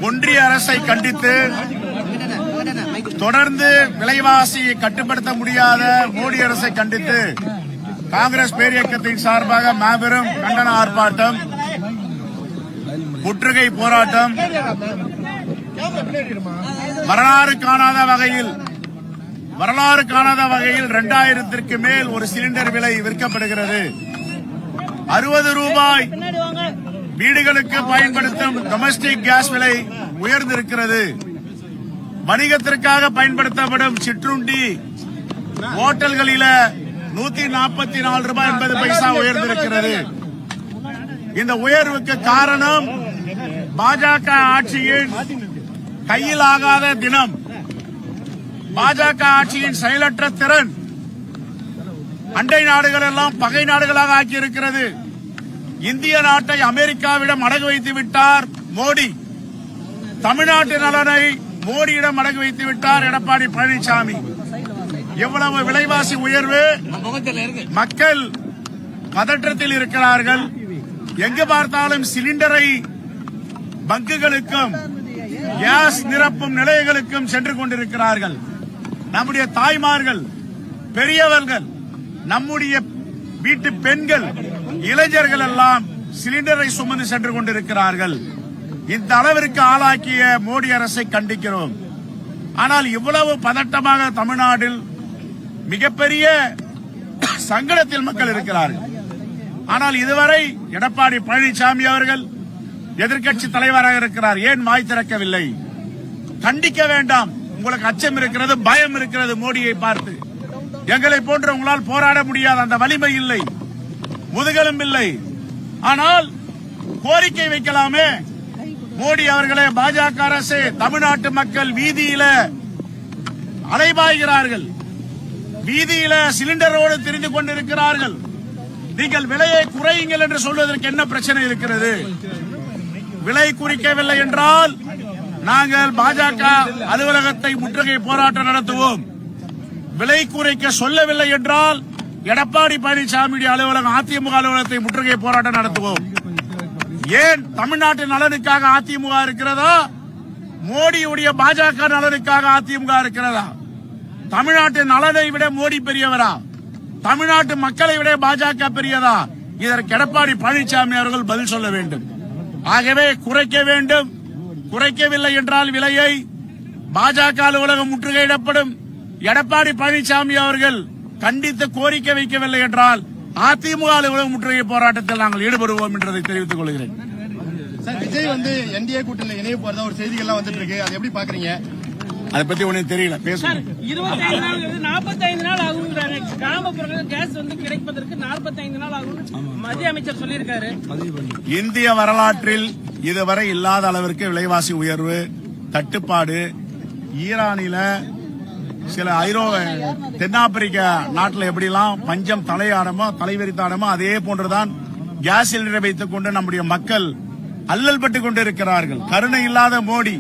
ஒன்றிய அரசை கண்டித்து தொடர்ந்து விலைவாசியை கட்டுப்படுத்த முடியாத மோடி அரசை கண்டித்து காங்கிரஸ் பேரியக்கத்தின் சார்பாக மாபெரும் கண்டன ஆர்ப்பாட்டம், முற்றுகை போராட்டம், வரலாறு காணாத வகையில் 2000க்கு மேல் ஒரு சிலிண்டர் விலை விற்கப்படுகிறது. 60 ரூபாய் வீடுகளுக்கு பயன்படுத்தும் டொமஸ்டிக் கேஸ் விலை உயர்ந்திருக்கிறது. வணிகத்திற்காக பயன்படுத்தப்படும் சிற்றுண்டி ஹோட்டல்களில் 144 ரூபாய் 80 பைசா உயர்ந்திருக்கிறது. இந்த உயர்வுக்கு காரணம் பாஜக ஆட்சியின் கையில் ஆகாத தினம், பாஜக ஆட்சியின் செயலற்ற திறன் அண்டை நாடுகள் எல்லாம் பகை நாடுகளாக ஆக்கியிருக்கிறது. இந்திய நாட்டை அமெரிக்காவிடம் அடகு வைத்து விட்டார் மோடி. தமிழ்நாட்டு நலனை மோடியிடம் அடகு வைத்து விட்டார் எடப்பாடி பழனிசாமி. எவ்வளவு விலைவாசி உயர்வு! மக்கள் பதற்றத்தில் இருக்கிறார்கள். எங்கு பார்த்தாலும் சிலிண்டரை பங்குகளுக்கும் கேஸ் நிரப்பும் நிலையங்களுக்கும் சென்று கொண்டிருக்கிறார்கள். நம்முடைய தாய்மார்கள், பெரியவர்கள், நம்முடைய வீட்டு பெண்கள், இளைஞர்கள் எல்லாம் சிலிண்டரை சுமந்து சென்று கொண்டிருக்கிறார்கள். இந்த அளவிற்கு ஆளாக்கிய மோடி அரசை கண்டிக்கிறோம். ஆனால் இவ்வளவு பதட்டமாக தமிழ்நாட்டில் மிகப்பெரிய சங்கடத்தில் மக்கள் இருக்கிறார்கள். ஆனால் இதுவரை எடப்பாடி பழனிசாமி அவர்கள் எதிர்க்கட்சி தலைவராக இருக்கிறார், ஏன் வாய் திறக்கவில்லை? கண்டிக்க வேண்டாம். உங்களுக்கு அச்சம் இருக்கிறது, பயம் இருக்கிறது மோடியை பார்த்து. எங்களை போன்ற உங்களால் போராட முடியாது, அந்த வலிமை இல்லை, முதுகெலும் இல்லை. ஆனால் கோரிக்கை வைக்கலாமே. மோடி அவர்களே, பாஜக அரசு, தமிழ்நாட்டு மக்கள் வீதியில அலைபாய்கிறார்கள், வீதியில சிலிண்டரோடு திரிந்து கொண்டிருக்கிறார்கள். நீங்கள் விலையை குறையுங்கள் என்று சொல்வதற்கு என்ன பிரச்சனை இருக்கிறது? விலை குறிக்கவில்லை என்றால் நாங்கள் பாஜக அலுவலகத்தை முற்றுகை போராட்டம் நடத்துவோம். விலை குறைக்க சொல்லவில்லை என்றால் எடப்பாடி பழனிசாமி அலுவலகம், அதிமுக அலுவலகத்தை முற்றுகை போராட்டம் நடத்துவோம். ஏன் தமிழ்நாட்டின் நலனுக்காக அதிமுக இருக்கிறதா? மோடியுடைய பாஜக நலனுக்காக அதிமுக இருக்கிறதா? தமிழ்நாட்டின் நலனை விட மோடி பெரியவரா? தமிழ்நாட்டு மக்களை விட பாஜக பெரியதா? இதற்கு எடப்பாடி பழனிசாமி அவர்கள் பதில் சொல்ல வேண்டும். ஆகவே குறைக்க வேண்டும். குறைக்கவில்லை என்றால் விலையை பாஜக அலுவலகம் முற்றுகையிடப்படும். எடப்பாடி பழனிசாமி அவர்கள் கண்டித்து கோரிக்கை வைக்கவில்லை என்றால் அதிமுக அலுவலகம் முற்றுகை போராட்டத்தில் நாங்கள் ஈடுபடுவோம் என்றதை தெரிவித்துக் கொள்கிறேன். விஜய் என்டிஏ கூட்டணியில் இணைய போறதா ஒரு செய்திகள்லாம் வந்துட்டு இருக்கு, அதை எப்படி பாக்குறீங்க? அதை பத்தி ஒன்னும் தெரியல, பேசுங்க. 45 நாள் ஆகும். கிராமப்புறங்கள் கேஸ் கிடைப்பதற்கு 45 நாள் ஆகும் மத்திய அமைச்சர் சொல்லியிருக்காரு. இந்திய வரலாற்றில் இதுவரை இல்லாத அளவிற்கு விலைவாசி உயர்வு, தட்டுப்பாடு. ஈரானில, சில தென்னாப்பிரிக்கா நாட்டில் எப்படிலாம் பஞ்சம் தலையாடமோ, தலைவிரித்தாடமோ, அதே போன்றுதான் கேஸ் சிலிண்டரை வைத்துக் கொண்டு நம்முடைய மக்கள் அல்லல் பட்டுக் கொண்டிருக்கிறார்கள். கருணை இல்லாத மோடி,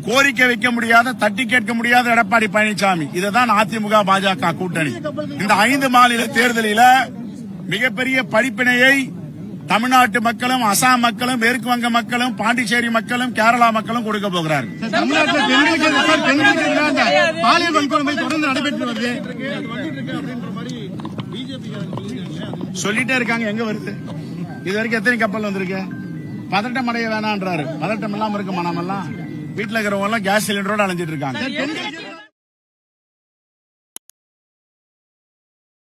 கோரிக்கை வைக்க முடியாத, தட்டி கேட்க முடியாத எடப்பாடி பழனிசாமி. இதுதான் அதிமுக பாஜக கூட்டணி. இந்த 5 மாநில தேர்தலில் மிகப்பெரிய படிப்பினையை தமிழ்நாட்டு மக்களும், அசாம் மக்களும், மேற்கு வங்க மக்களும், பாண்டிச்சேரி மக்களும், கேரளா மக்களும் கொடுக்க போகிறார்கள். பாலியல் வன்கொடுமை தொடர்ந்து நடைபெற்று வருது, சொல்லிட்டே இருக்காங்க. எங்க வருது? இது வரைக்கும் எத்தனை கப்பல் வந்திருக்கு? பதட்டம் அடைய வேணான்றாரு. பதட்டம் இல்லாம இருக்குமா? நாமெல்லாம் வீட்டுல இருக்கிறவங்க எல்லாம் கேஸ் சிலிண்டரோட அலைஞ்சிட்டு இருக்காங்க.